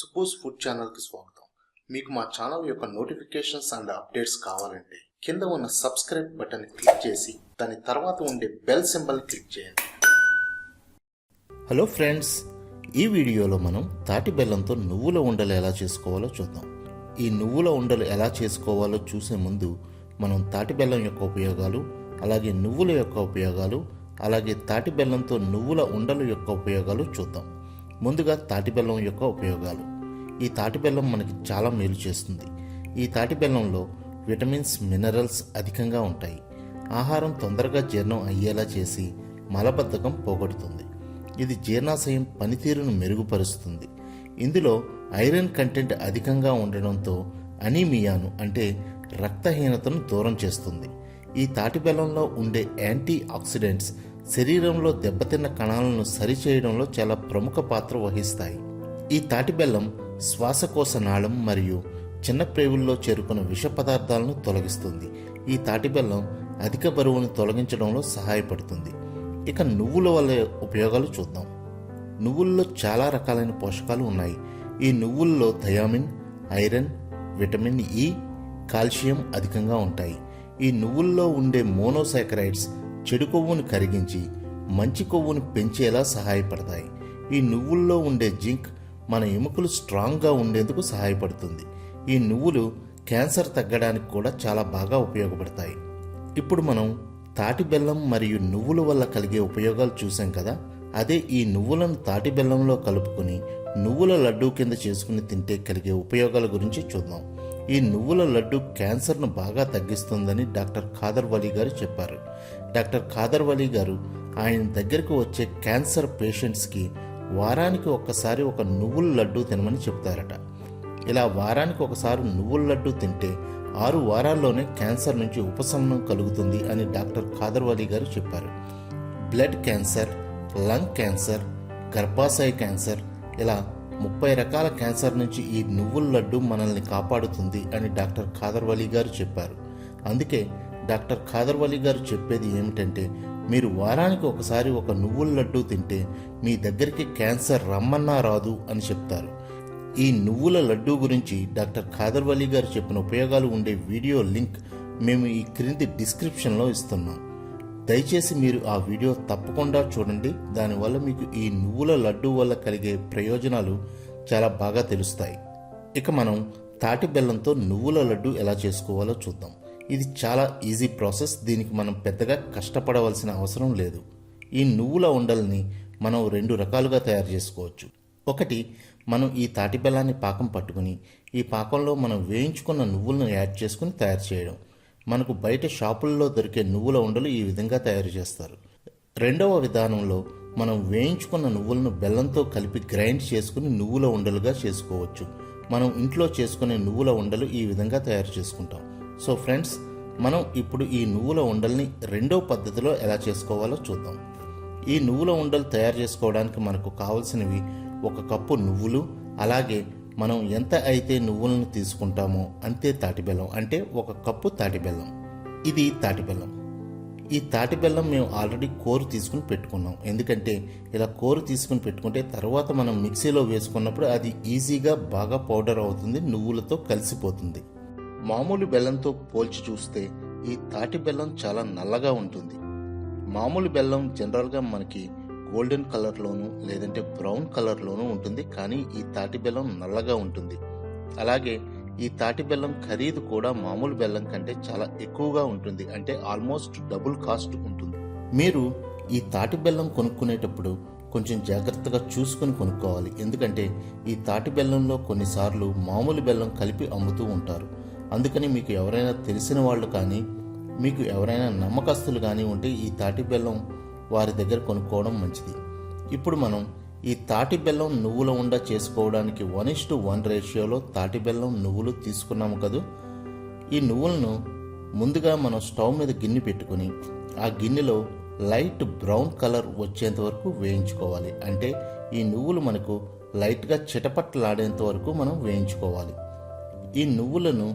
Suppose food ఛానల్కి స్వాగతం. మీకు మా ఛానల్ యొక్క నోటిఫికేషన్స్ అండ్ అప్డేట్స్ కావాలంటే కింద ఉన్న సబ్స్క్రైబ్ బటన్ క్లిక్ చేసి దాని తర్వాత ఉండే బెల్ సింబల్ క్లిక్ చేయండి. హలో ఫ్రెండ్స్, ఈ వీడియోలో మనం తాటి బెల్లంతో నువ్వుల ఉండలు ఎలా చేసుకోవాలో చూద్దాం. ఈ నువ్వుల ఉండలు ఎలా చేసుకోవాలో చూసే ముందు మనం తాటి బెల్లం యొక్క ఉపయోగాలు, అలాగే నువ్వుల యొక్క ఉపయోగాలు, అలాగే తాటి బెల్లంతో నువ్వుల ఉండలు యొక్క ఉపయోగాలు చూద్దాం. ముందుగా తాటి బెల్లం యొక్క ఉపయోగాలు. ఈ తాటి బెల్లం మనకి చాలా మేలు చేస్తుంది. ఈ తాటి బెల్లంలో విటమిన్స్, మినరల్స్ అధికంగా ఉంటాయి. ఆహారం తొందరగా జీర్ణం అయ్యేలా చేసి మలబద్ధకం పోగొడుతుంది. ఇది జీర్ణాశయం పనితీరును మెరుగుపరుస్తుంది. ఇందులో ఐరన్ కంటెంట్ అధికంగా ఉండడంతో అనీమియాను అంటే రక్తహీనతను దూరం చేస్తుంది. ఈ తాటి బెల్లంలో ఉండే యాంటీ ఆక్సిడెంట్స్ శరీరంలో దెబ్బతిన్న కణాలను సరిచేయడంలో చాలా ప్రముఖ పాత్ర వహిస్తాయి. ఈ తాటి బెల్లం శ్వాసకోశ నాళం మరియు చిన్న ప్రేవుల్లో చేరుకున్న విష పదార్థాలను తొలగిస్తుంది. ఈ తాటి బెల్లం అధిక బరువును తొలగించడంలో సహాయపడుతుంది. ఇక నువ్వుల వల్ల ఉపయోగాలు చూద్దాం. నువ్వుల్లో చాలా రకాలైన పోషకాలు ఉన్నాయి. ఈ నువ్వుల్లో thiamine, iron, vitamin E, calcium అధికంగా ఉంటాయి. ఈ నువ్వుల్లో ఉండే మోనోసాకరైడ్స్ చెడు కొవ్వును కరిగించి మంచి కొవ్వును పెంచేలా సహాయపడతాయి. ఈ నువ్వుల్లో ఉండే జింక్ మన ఎముకలు స్ట్రాంగ్గా ఉండేందుకు సహాయపడుతుంది. ఈ నువ్వులు క్యాన్సర్ తగ్గడానికి కూడా చాలా బాగా ఉపయోగపడతాయి. ఇప్పుడు మనం తాటి బెల్లం మరియు నువ్వుల వల్ల కలిగే ఉపయోగాలు చూసాం కదా. అదే ఈ నువ్వులను తాటి బెల్లంలో కలుపుకొని నువ్వుల లడ్డూ కింద చేసుకుని తింటే కలిగే ఉపయోగాల గురించి చూద్దాం. ఈ నువ్వుల లడ్డు క్యాన్సర్ను బాగా తగ్గిస్తుందని డాక్టర్ ఖాదర్ వలీ గారు చెప్పారు. డాక్టర్ ఖాదర్ వలీ గారు ఆయన దగ్గరకు వచ్చే క్యాన్సర్ పేషెంట్స్కి వారానికి ఒక్కసారి ఒక నువ్వుల లడ్డు తినమని చెప్తారట. ఇలా వారానికి ఒకసారి నువ్వుల లడ్డు తింటే 6 వారాల్లోనే క్యాన్సర్ నుంచి ఉపశమనం కలుగుతుంది అని డాక్టర్ ఖాదర్ వలీ గారు చెప్పారు. బ్లడ్ క్యాన్సర్, లంగ్ క్యాన్సర్, గర్భాశయ క్యాన్సర్ ఇలా 30 రకాల క్యాన్సర్ నుంచి ఈ నువ్వుల లడ్డు మనల్ని కాపాడుతుంది అని డాక్టర్ ఖాదర్ వలీ గారు చెప్పారు. అందుకే డాక్టర్ ఖాదర్ వలీ గారు చెప్పేది ఏమిటంటే, మీరు వారానికి ఒకసారి ఒక నువ్వుల లడ్డు తింటే మీ దగ్గరికి క్యాన్సర్ రమ్మన్నా రాదు అని చెప్తారు. ఈ నువ్వుల లడ్డు గురించి డాక్టర్ ఖాదర్ వలీ గారు చెప్పిన ఉపయోగాలు ఉండే వీడియో లింక్ మేము ఈ క్రింది డిస్క్రిప్షన్లో ఇస్తున్నాం. దయచేసి మీరు ఆ వీడియో తప్పకుండా చూడండి. దానివల్ల మీకు ఈ నువ్వుల లడ్డు వల్ల కలిగే ప్రయోజనాలు చాలా బాగా తెలుస్తాయి. ఇక మనం తాటి బెల్లంతో నువ్వుల లడ్డు ఎలా చేసుకోవాలో చూద్దాం. ఇది చాలా ఈజీ ప్రాసెస్. దీనికి మనం పెద్దగా కష్టపడవలసిన అవసరం లేదు. ఈ నువ్వుల ఉండల్ని మనం 2 రకాలుగా తయారు చేసుకోవచ్చు. ఒకటి, మనం ఈ తాటి బెల్లాన్ని పాకం పట్టుకుని ఈ పాకంలో మనం వేయించుకున్న నువ్వులను యాడ్ చేసుకుని తయారు చేయడం. మనకు బయట షాపుల్లో దొరికే నువ్వుల ఉండలు ఈ విధంగా తయారు చేస్తారు. రెండవ విధానంలో మనం వేయించుకున్న నువ్వులను బెల్లంతో కలిపి గ్రైండ్ చేసుకుని నువ్వుల ఉండలుగా చేసుకోవచ్చు. మనం ఇంట్లో చేసుకునే నువ్వుల ఉండలు ఈ విధంగా తయారు చేసుకుంటాం. సో ఫ్రెండ్స్, మనం ఇప్పుడు ఈ నువ్వుల ఉండల్ని రెండవ పద్ధతిలో ఎలా చేసుకోవాలో చూద్దాం. ఈ నువ్వుల ఉండలు తయారు చేసుకోవడానికి మనకు కావలసినవి 1 కప్పు నువ్వులు, అలాగే మనం ఎంత అయితే నువ్వులను తీసుకుంటామో అంతే తాటి బెల్లం, అంటే 1 కప్పు తాటి బెల్లం. ఇది తాటి బెల్లం. ఈ తాటి బెల్లం మేము ఆల్రెడీ కోరు తీసుకుని పెట్టుకున్నాం. ఎందుకంటే ఇలా కోరు తీసుకుని పెట్టుకుంటే తర్వాత మనం మిక్సీలో వేసుకున్నప్పుడు అది ఈజీగా బాగా పౌడర్ అవుతుంది, నువ్వులతో కలిసిపోతుంది. మామూలు బెల్లంతో పోల్చి చూస్తే ఈ తాటి బెల్లం చాలా నల్లగా ఉంటుంది. మామూలు బెల్లం జనరల్గా మనకి గోల్డెన్ కలర్లోను లేదంటే బ్రౌన్ కలర్లోనూ ఉంటుంది, కానీ ఈ తాటి బెల్లం నల్లగా ఉంటుంది. అలాగే ఈ తాటి బెల్లం ఖరీదు కూడా మామూలు బెల్లం కంటే చాలా ఎక్కువగా ఉంటుంది, అంటే ఆల్మోస్ట్ డబుల్ కాస్ట్ ఉంటుంది. మీరు ఈ తాటి బెల్లం కొనుక్కునేటప్పుడు కొంచెం జాగ్రత్తగా చూసుకుని కొనుక్కోవాలి. ఎందుకంటే ఈ తాటి బెల్లంలో కొన్నిసార్లు మామూలు బెల్లం కలిపి అమ్ముతూ ఉంటారు. అందుకని మీకు ఎవరైనా తెలిసిన వాళ్ళు కానీ మీకు ఎవరైనా నమ్మకస్తులు కానీ ఉంటే ఈ తాటి బెల్లం వారి దగ్గర కొనుక్కోవడం మంచిది. ఇప్పుడు మనం ఈ తాటి బెల్లం నువ్వుల ఉండ చేసుకోవడానికి 1:1 రేషియోలో తాటి బెల్లం నువ్వులు తీసుకున్నాము కదా. ఈ నువ్వులను ముందుగా మనం స్టవ్ మీద గిన్నె పెట్టుకుని ఆ గిన్నెలో లైట్ బ్రౌన్ కలర్ వచ్చేంత వరకు వేయించుకోవాలి. అంటే ఈ నువ్వులు మనకు లైట్గా చిటపట్లాడేంత వరకు మనం వేయించుకోవాలి. ఈ నువ్వులను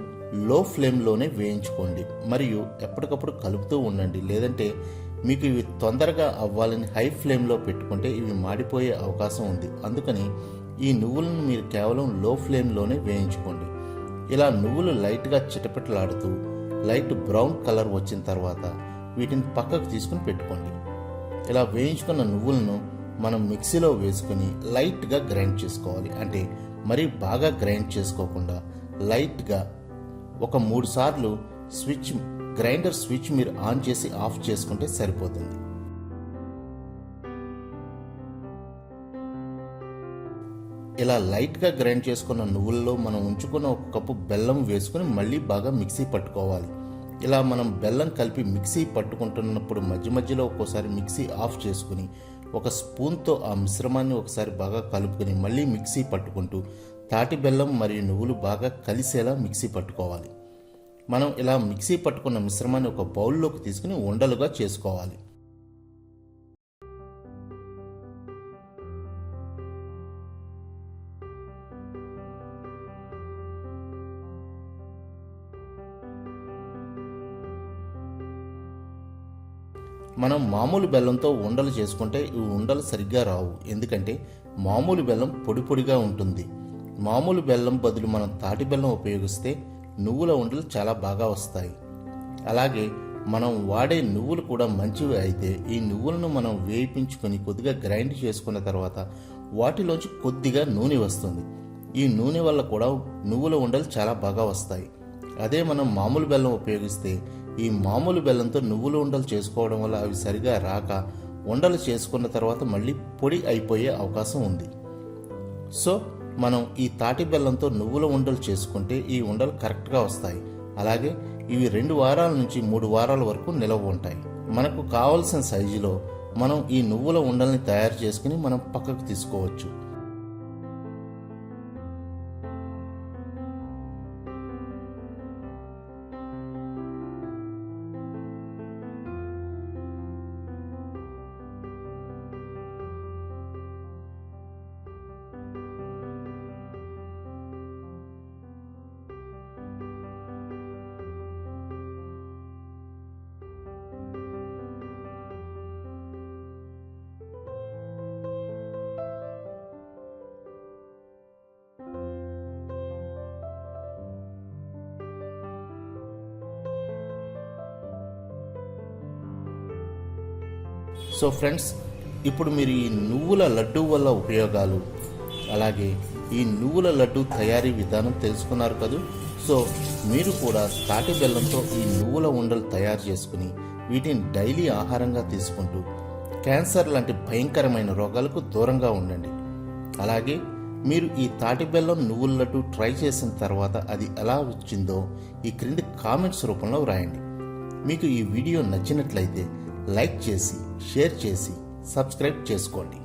లో ఫ్లేమ్లోనే వేయించుకోండి మరియు ఎప్పటికప్పుడు కలుపుతూ ఉండండి, లేదంటే మీకు ఇవి తొందరగా అవ్వాలని హై ఫ్లేమ్లో పెట్టుకుంటే ఇవి మాడిపోయే అవకాశం ఉంది. అందుకని ఈ నువ్వులను మీరు కేవలం లో ఫ్లేమ్లోనే వేయించుకోండి. ఇలా నువ్వులు లైట్గా చిటపటలాడుతూ లైట్ బ్రౌన్ కలర్ వచ్చిన తర్వాత వీటిని పక్కకు తీసుకుని పెట్టుకోండి. ఇలా వేయించుకున్న నువ్వులను మనం మిక్సీలో వేసుకుని లైట్గా గ్రైండ్ చేసుకోవాలి. అంటే మరీ బాగా గ్రైండ్ చేసుకోకుండా లైట్గా ఒక 3 సార్లు గ్రైండర్ స్విచ్ మీరు ఆన్ చేసి ఆఫ్ చేసుకుంటే సరిపోతుంది. ఇలా లైట్గా గ్రైండ్ చేసుకున్న నువ్వుల్లో మనం ఉంచుకున్న 1 కప్పు బెల్లం వేసుకుని మళ్ళీ బాగా మిక్సీ పట్టుకోవాలి. ఇలా మనం బెల్లం కలిపి మిక్సీ పట్టుకుంటున్నప్పుడు మధ్య మధ్యలో ఒక్కోసారి మిక్సీ ఆఫ్ చేసుకుని ఒక స్పూన్తో ఆ మిశ్రమాన్ని ఒకసారి బాగా కలుపుకొని మళ్ళీ మిక్సీ పట్టుకుంటూ తాటి బెల్లం మరియు నువ్వులు బాగా కలిసేలా మిక్సీ పట్టుకోవాలి. మనం ఇలా మిక్సీ పట్టుకున్న మిశ్రమాన్ని ఒక బౌల్లోకి తీసుకుని ఉండలుగా చేసుకోవాలి. మనం మామూలు బెల్లంతో ఉండలు చేసుకుంటే ఈ ఉండలు సరిగ్గా రావు. ఎందుకంటే మామూలు బెల్లం పొడి పొడిగా ఉంటుంది. మామూలు బెల్లం బదులు మనం తాటి బెల్లం ఉపయోగిస్తే నువ్వుల ఉండలు చాలా బాగా వస్తాయి. అలాగే మనం వాడే నువ్వులు కూడా మంచివి అయితే ఈ నువ్వులను మనం వేయించుకొని కొద్దిగా గ్రైండ్ చేసుకున్న తర్వాత వాటిలోంచి కొద్దిగా నూనె వస్తుంది. ఈ నూనె వల్ల కూడా నువ్వుల ఉండలు చాలా బాగా వస్తాయి. అదే మనం మామూలు బెల్లం ఉపయోగిస్తే ఈ మామూలు బెల్లంతో నువ్వుల ఉండలు చేసుకోవడం వల్ల అవి సరిగా రాక ఉండలు చేసుకున్న తర్వాత మళ్ళీ పొడి అయిపోయే అవకాశం ఉంది. సో మనం ఈ తాటి బెల్లంతో నువ్వుల ఉండలు చేసుకుంటే ఈ ఉండలు కరెక్ట్గా వస్తాయి. అలాగే ఇవి 2 వారాల నుంచి 3 వారాల వరకు నిలవ ఉంటాయి. మనకు కావలసిన సైజులో మనం ఈ నువ్వుల ఉండల్ని తయారు చేసుకుని మనం పక్కకు తీసుకోవచ్చు. సో ఫ్రెండ్స్, ఇప్పుడు మీరు ఈ నువ్వుల లడ్డు వల్ల ఉపయోగాలు అలాగే ఈ నువ్వుల లడ్డు తయారీ విధానం తెలుసుకున్నారు కదా. సో మీరు కూడా తాటి బెల్లంతో ఈ నువ్వుల ఉండలు తయారు చేసుకుని వీటిని డైలీ ఆహారంగా తీసుకుంటూ క్యాన్సర్ లాంటి భయంకరమైన రోగాలకు దూరంగా ఉండండి. అలాగే మీరు ఈ తాటి బెల్లం నువ్వుల లడ్డు ట్రై చేసిన తర్వాత అది ఎలా వచ్చిందో ఈ క్రింది కామెంట్స్ రూపంలో వ్రాయండి. మీకు ఈ వీడియో నచ్చినట్లయితే లైక్ చేసి షేర్ చేసి సబ్స్క్రైబ్ చేసుకోండి.